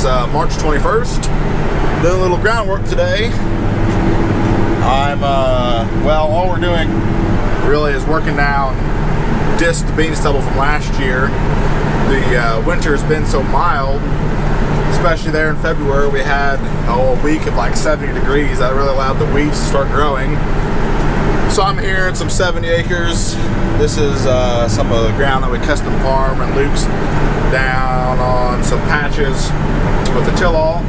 It's March 21st. Doing a little groundwork today. All we're doing really is working down disc bean stubble from last year. The winter's been so mild, especially there in February. We had a week of like 70 degrees. That really allowed the weeds to start growing. So I'm here at some 70 acres. This is some of the ground that we custom farm, and Luke's down on some patches with the Tillage,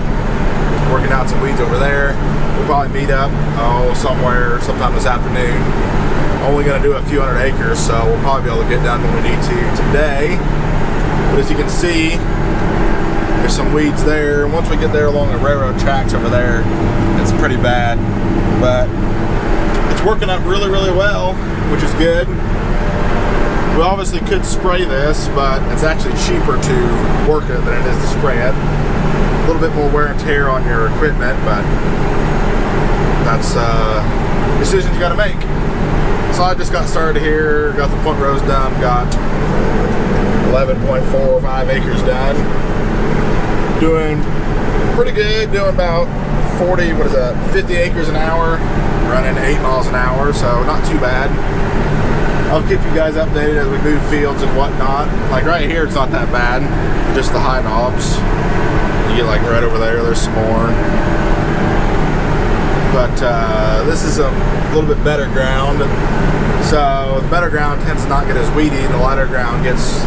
working out some weeds over there. We'll probably meet up somewhere sometime this afternoon. Only going to do a few hundred acres, so we'll probably be able to get done when we need to today. But as you can see, there's some weeds there. Once we get there along the railroad tracks over there, it's pretty bad. But it's working out really, really well, which is good. We obviously could spray this, but it's actually cheaper to work it than it is to spray it. A little bit more wear and tear on your equipment, but that's decisions you got to make. So I just got started here, got the point rows done, got 11.45 acres done. Doing pretty good, doing about 50 acres an hour, running 8 miles an hour, so not too bad. I'll keep you guys updated as we move fields and whatnot. Like right here, it's not that bad, just the high knobs. You get like right over there, there's some more. But this is a little bit better ground. So the better ground tends to not get as weedy, and the lighter ground gets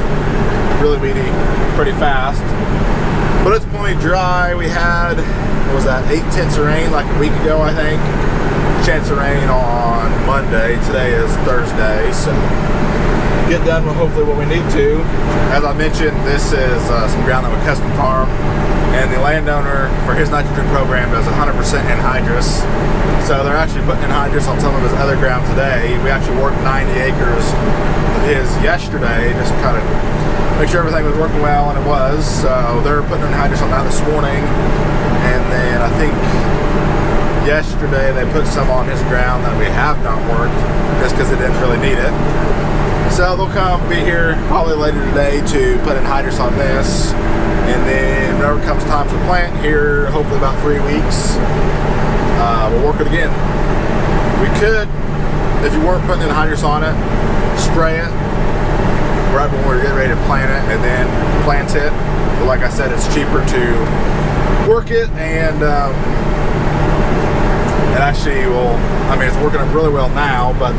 really weedy pretty fast. But it's plenty dry. We had, what was that, 8/10 of rain like a week ago, I think. Chance of rain on Monday. Today is Thursday, so get done with hopefully what we need to. As I mentioned, this is some ground that we custom farm, and the landowner for his nitrogen program does 100% anhydrous. So they're actually putting anhydrous on some of his other ground today. We actually worked 90 acres of his yesterday, just kind of make sure everything was working well, and it was. So they're putting anhydrous on that this morning, and then I think yesterday they put some on his ground that we have not worked just because it didn't really need it. So they'll be here probably later today to put anhydrous on this, and then whenever it comes time for plant here, hopefully about 3 weeks, we'll work it again. We could, if you weren't putting anhydrous on it, spray it right when we're getting ready to plant it and then plant it. But like I said, it's cheaper to work it, and it actually will, it's working up really well now, but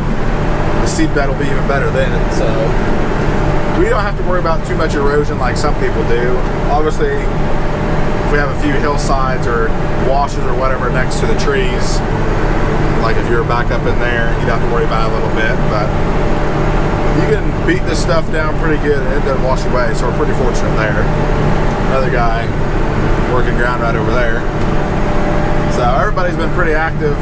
the seed bed will be even better then. So we don't have to worry about too much erosion like some people do. Obviously, if we have a few hillsides or washes or whatever next to the trees, like if you're back up in there, you'd have to worry about it a little bit, but you can beat this stuff down pretty good and it doesn't wash away, so we're pretty fortunate there. Another guy working ground right over there. So everybody's been pretty active.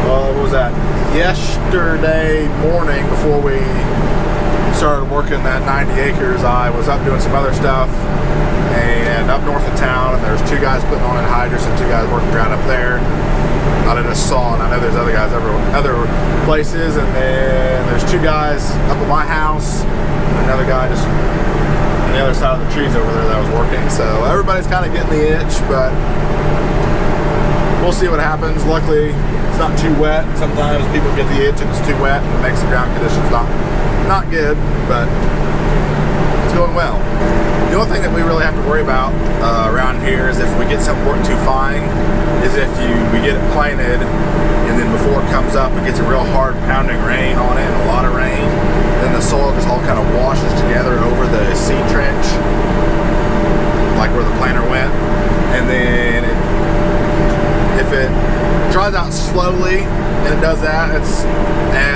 Well, what was that? Yesterday morning, before we started working that 90 acres, I was up doing some other stuff and up north of town, and there's 2 guys putting on anhydrous and 2 guys working ground up there. I just saw, and I know there's other guys other places, and then there's 2 guys up at my house, and another guy just on the other side of the trees over there that was working. So everybody's kind of getting the itch, but we'll see what happens. Luckily, it's not too wet. Sometimes people get the itch and it's too wet and it makes the ground conditions not good, but it's going well. The only thing that we really have to worry about around here is if we get something working too fine, is if we get it planted and then before it comes up, it gets a real hard pounding rain on it, and a lot of rain, then the soil just all kind of washes together over the seed trench, like where the planter went, and then if it dries out slowly and it does that, it's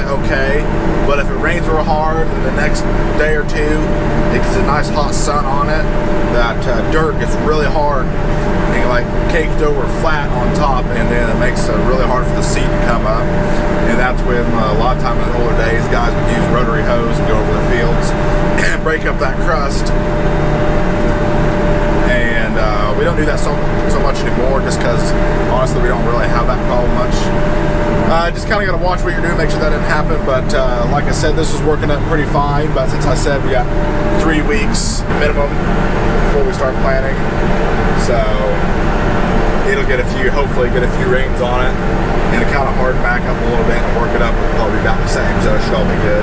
okay. But if it rains real hard and the next day or two it gets a nice hot sun on it, that dirt gets really hard and like caked over flat on top, and then it makes it really hard for the seed to come up. And that's when a lot of times in the older days, guys would use rotary hose and go over the fields and break up that crust. And we don't do that so much anymore, just because honestly we don't really have that problem much. Just kind of got to watch what you're doing, make sure that didn't happen. But like I said, this is working up pretty fine. But since I said we got 3 weeks minimum before we start planting, so hopefully get a few rains on it, and kind of harden back up a little bit and work it up. It'll probably be about the same, so it should all be good.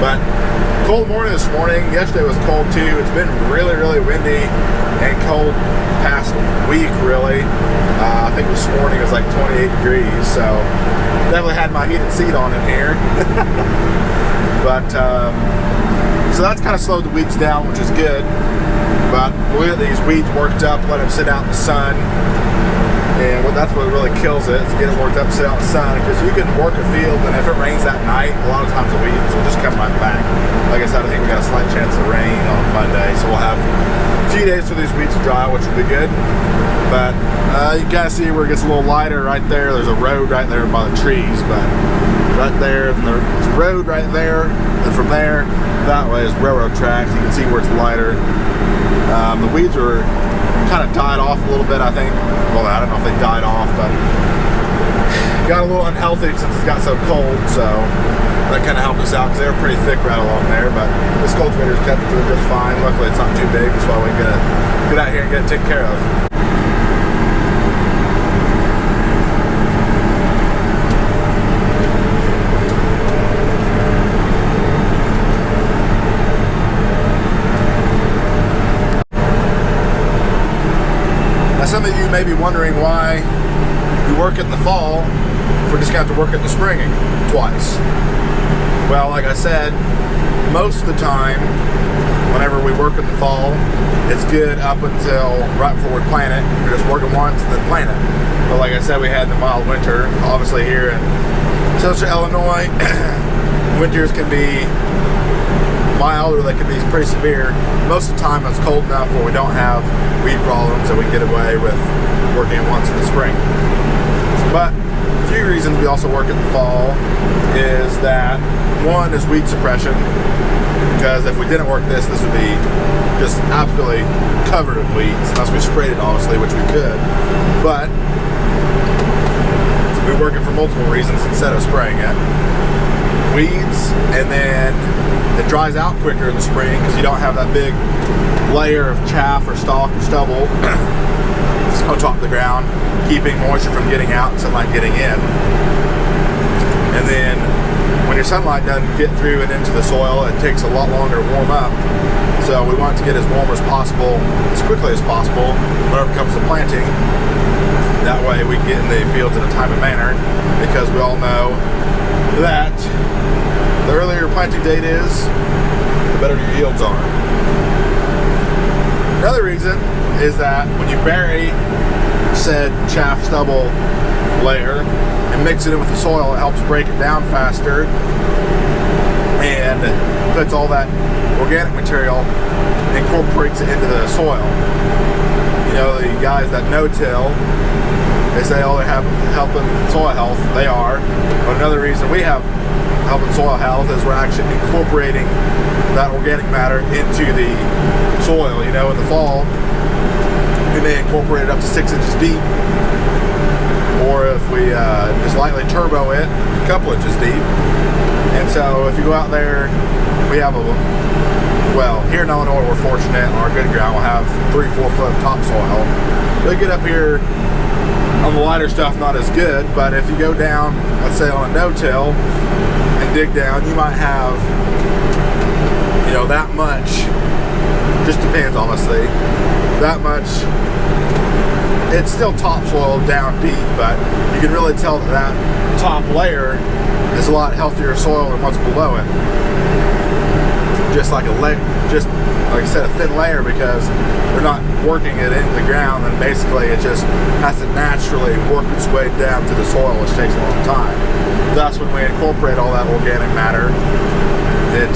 But cold morning this morning. Yesterday was cold too. It's been really, really windy and cold the past week, really. I think this morning was like 28 degrees, so definitely had my heated seat on in here. But so that's kind of slowed the weeds down, which is good. But we'll get these weeds worked up, let them sit out in the sun. And that's what really kills it, is get it worked up, sit out in the sun. Because you can work a field, and if it rains that night, a lot of times the weeds will just come right back. Like I said, I think we got a slight chance of rain on Monday, so we'll have a few days for these weeds to dry, which will be good. But you can kind of see where it gets a little lighter right there. There's a road right there by the trees, but right there, and there's a road right there, and from there, that way is railroad tracks. You can see where it's lighter. The weeds are kind of died off a little bit, I think. Well, I don't know if they died off, but got a little unhealthy since it got so cold, so that kind of helped us out because they were pretty thick right along there. But this cultivator's cutting through just fine. Luckily, it's not too big, that's why we can get out here and get it taken care of. Some of you may be wondering why we work it in the fall if we're just going to have to work it in the spring twice. Well, like I said, most of the time, whenever we work in the fall, it's good up until right before we plant it. We're just working once and then plant it. But like I said, we had the mild winter. Obviously here in Central Illinois, winters can be mild or they can be pretty severe. Most of the time it's cold enough where we don't have weed problems, so we can get away with working it once in the spring. But a few reasons we also work in the fall is that one is weed suppression, because if we didn't work this would be just absolutely covered in weeds, unless we sprayed it obviously, which we could. But we work it for multiple reasons instead of spraying it. Weeds, and then it dries out quicker in the spring because you don't have that big layer of chaff or stalk or stubble on top of the ground, keeping moisture from getting out and sunlight getting in. And then when your sunlight doesn't get through and into the soil, it takes a lot longer to warm up. So we want to get as warm as possible, as quickly as possible, whenever it comes to planting. That way we can get in the fields in a timely manner, because we all know that the earlier your planting date is, the better your yields are. Another reason is that when you bury said chaff stubble layer and mix it in with the soil, it helps break it down faster and puts all that organic material, incorporates it into the soil. You know, the guys that no-till, they say, oh, they have helping soil health. They are. But another reason we have helping soil health is we're actually incorporating that organic matter into the soil. You know, in the fall, we may incorporate it up to 6 inches deep, or if we just lightly turbo it, a couple inches deep. And so if you go out there, we have well, here in Illinois, we're fortunate on our good ground, we'll have 3-4 foot of topsoil. They get up here on the lighter stuff, not as good, but if you go down, let's say on a no-till and dig down, you might have, you know, that much, just depends honestly, that much. It's still topsoil down deep, but you can really tell that that top layer is a lot healthier soil than what's below it. Just like just like I said, a thin layer, because they're not working it into the ground, and basically it just has to naturally work its way down to the soil, which takes a long time. Thus, when we incorporate all that organic matter, it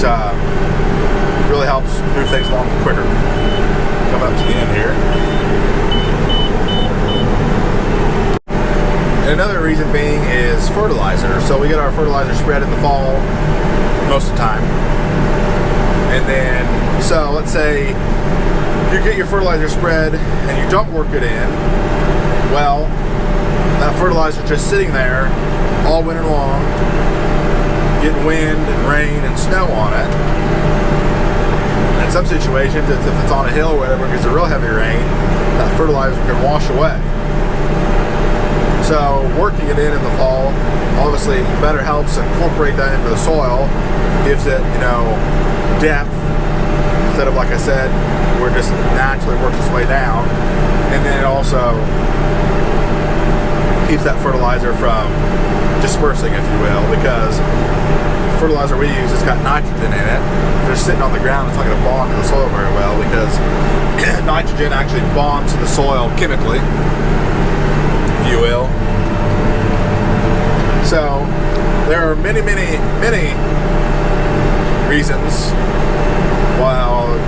really helps move things along quicker. Come up to the end here. And another reason being is fertilizer. So we get our fertilizer spread in the fall most of the time. And then, so let's say you get your fertilizer spread and you don't work it in, well, that fertilizer is just sitting there all winter long, getting wind and rain and snow on it. And in some situations, if it's on a hill or whatever, it gets a real heavy rain, that fertilizer can wash away. So working it in the fall obviously better helps incorporate that into the soil, gives it, you know, depth, instead of, like I said, where it just naturally works its way down. And then it also keeps that fertilizer from dispersing, if you will, because the fertilizer we use, it's got nitrogen in it. If they're sitting on the ground, it's not going to bond to the soil very well, because nitrogen actually bonds to the soil chemically, if you will. So there are many reasons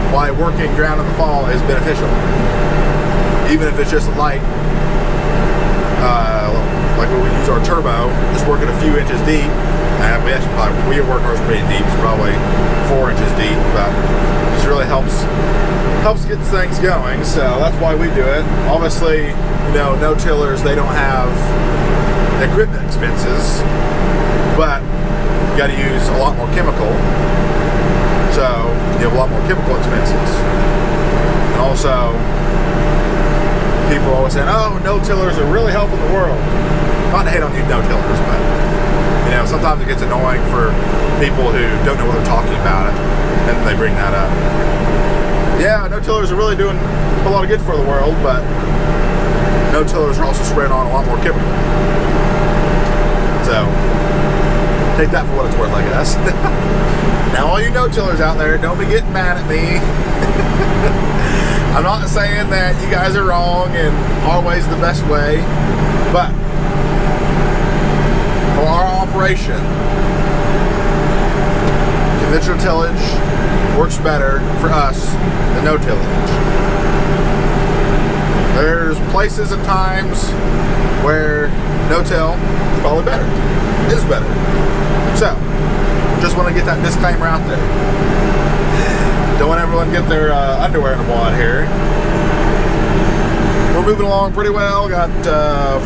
why working ground in the fall is beneficial, even if it's just light. Like when we use our turbo, just working a few inches deep, and we work ours pretty deep, it's probably 4 inches deep, but it just really helps get things going. So that's why we do it. Obviously, you know, no-tillers, they don't have equipment expenses, but you got to use a lot more chemical, so you have a lot more chemical expenses. And also, people are always saying, oh, no-tillers are really helping the world. Not to hate on you no-tillers, but, you know, sometimes it gets annoying for people who don't know what they're talking about, and then they bring that up. Yeah, no-tillers are really doing a lot of good for the world, but no-tillers are also spraying on a lot more chemical. So, take that for what it's worth, I guess. Now, all you no-tillers out there, don't be getting mad at me. I'm not saying that you guys are wrong and our way's the best way, but for our operation, conventional tillage works better for us than no tillage. There's places and times where no-till is probably better, is better. So, just want to get that disclaimer out there. Don't want everyone to get their underwear in a wad here. We're moving along pretty well. Got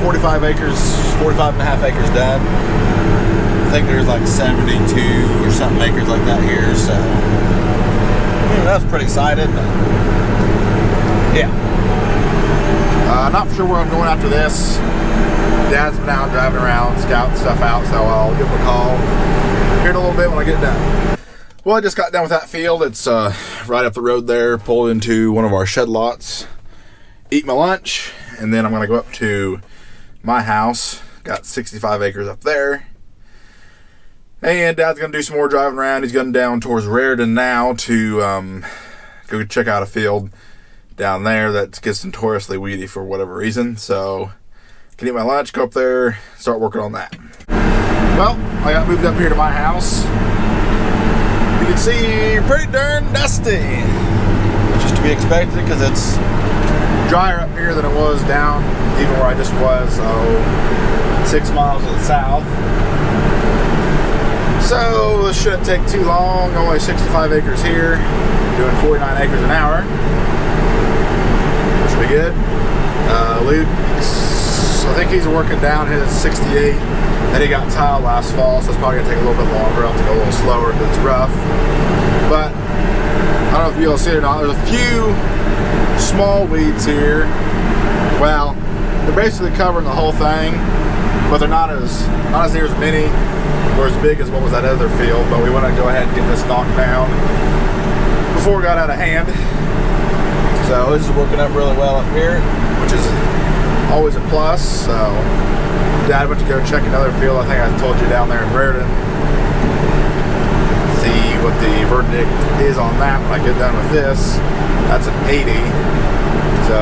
45 and a half acres done. I think there's like 72 or something acres like that here, so that's pretty excited. Yeah. Not for sure where I'm going after this. Dad's been out driving around, scouting stuff out, so I'll give him a call here in a little bit when I get done. Well, I just got done with that field. It's right up the road there. Pulled into one of our shed lots, eat my lunch, and then I'm going to go up to my house. Got 65 acres up there. And Dad's going to do some more driving around. He's going down towards Raritan now to go check out a field down there that gets notoriously weedy for whatever reason. So, can eat my lunch, go up there, start working on that. Well, I got moved up here to my house. You can see pretty darn dusty, which is to be expected because it's drier up here than it was down even where I just was, 6 miles to the south. So this shouldn't take too long. Only 65 acres here, doing 49 acres an hour, which will be good. Luke's, I think he's working down his 68 that he got tiled last fall, so it's probably going to take a little bit longer. I'll have to go a little slower because it's rough. But I don't know if you'll see it or not. There's a few small weeds here. Well, they're basically covering the whole thing, but they're not as near as many or as big as what was that other field. But we want to go ahead and get this knocked down before it got out of hand. So this is working up really well up here, which is always a plus. So Dad went to go check another field. I think I told you down there in Raritan. See what the verdict is on that when I get done with this. That's an 80. So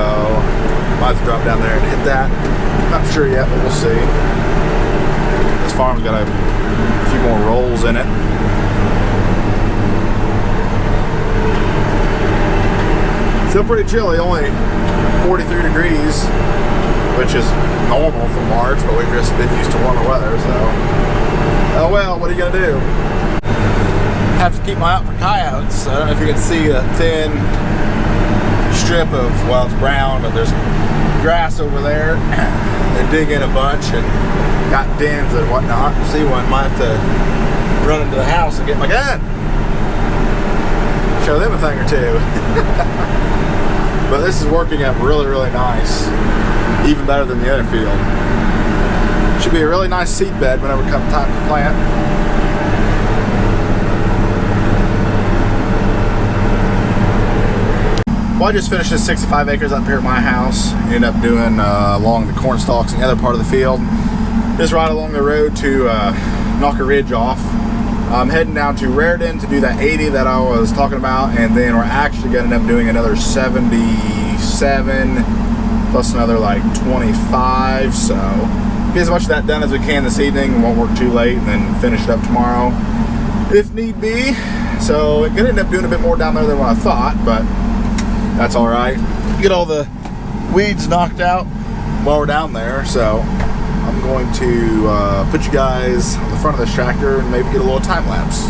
might have to drop down there and hit that. Not sure yet, but we'll see. This farm's got a few more rolls in it. Still pretty chilly, only 43 degrees, which is normal for March, but we've just been used to warmer weather, so. Oh well, what are you gonna do? Have to keep my eye out for coyotes. I don't know if you can see a thin strip of, well, it's brown, but there's grass over there. They dig in a bunch and got dens and whatnot. See one, might have to run into the house and get my gun. Show them a thing or two. But this is working out really, really nice. Even better than the other field. Should be a really nice seed bed whenever it comes time to plant. Well, I just finished this 65 acres up here at my house. Ended up doing along the corn stalks and the other part of the field. Just right along the road to knock a ridge off. I'm heading down to Raritan to do that 80 that I was talking about, and then we're actually going to end up doing another 77 plus another like 25. So get as much of that done as we can this evening. We won't work too late, and then finish it up tomorrow if need be. So I'm going to end up doing a bit more down there than what I thought, but that's all right. Get all the weeds knocked out while we're down there. So I'm going to put you guys on the front of this tractor and maybe get a little time lapse.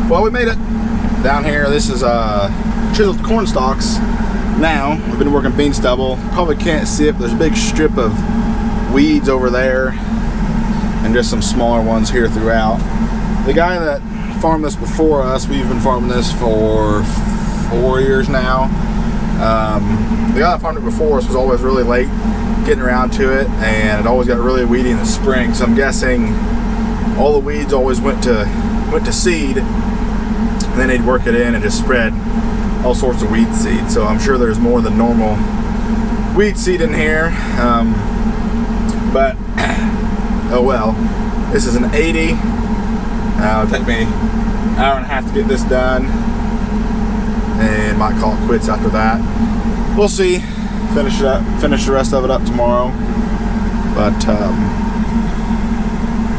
Well, we made it down here. This is chiseled corn stalks. Now we've been working bean stubble. Probably can't see it, but there's a big strip of weeds over there and just some smaller ones here throughout. The guy that farmed this before us, we've been farming this for 4 years now. The guy that farmed it before us was always really late getting around to it, and it always got really weedy in the spring. So I'm guessing all the weeds always went to seed, and then they'd work it in and just spread all sorts of weed seed. So I'm sure there's more than normal weed seed in here, but oh well. This is an 80. It'll take me an hour and a half to get this done, and might call it quits after that. We'll see. Finish the rest of it up tomorrow, but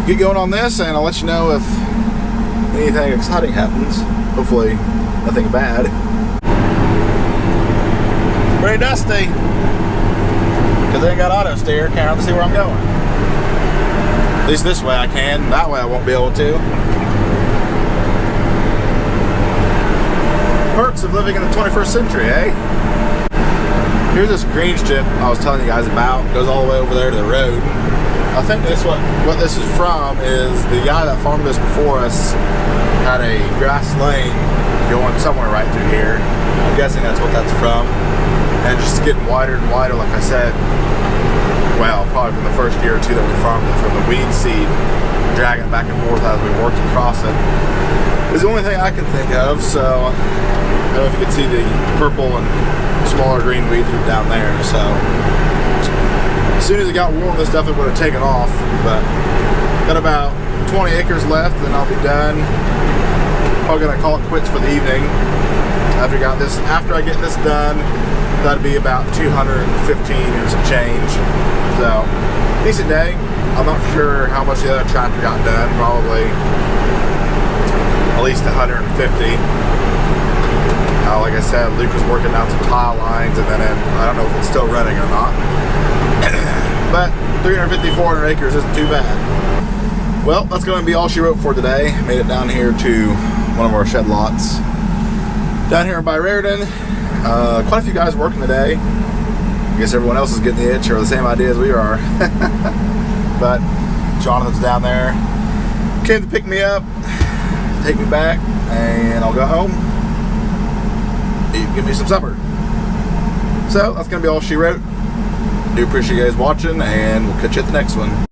get going on this, and I'll let you know if anything exciting happens. Hopefully nothing bad. Pretty dusty because they ain't got auto steer. Can't hardly see where I'm going. At least this way I can. That way I won't be able to. Perks of living in the 21st century, eh? Here's this green strip I was telling you guys about. It goes all the way over there to the road. I think what this is from is the guy that farmed this before us had a grass lane going somewhere right through here. I'm guessing that's what that's from. And it's just getting wider and wider, like I said. Well, probably from the first year or two that we farmed it, from the weed seed, dragging it back and forth as we worked across it. It's the only thing I can think of. So I don't know if you can see the purple and smaller green weeds down there. So as soon as it got warm, this definitely would have taken off, but got about 20 acres left, and then I'll be done. Probably gonna call it quits for the evening. After I get this done, that'd be about 215 or some change. So decent day. I'm not sure how much the other tractor got done. Probably at least 150. Like I said, Luke was working out some tile lines, and then I don't know if it's still running or not. But 350, 400 acres isn't too bad. Well, that's going to be all she wrote for today. Made it down here to one of our shed lots down here by Raritan. Quite a few guys working today. I guess everyone else is getting the itch, or the same idea as we are. But Jonathan's down there. Came to pick me up, take me back, and I'll go home. Give me some supper. So that's going to be all she wrote. Do appreciate you guys watching, and we'll catch you at the next one.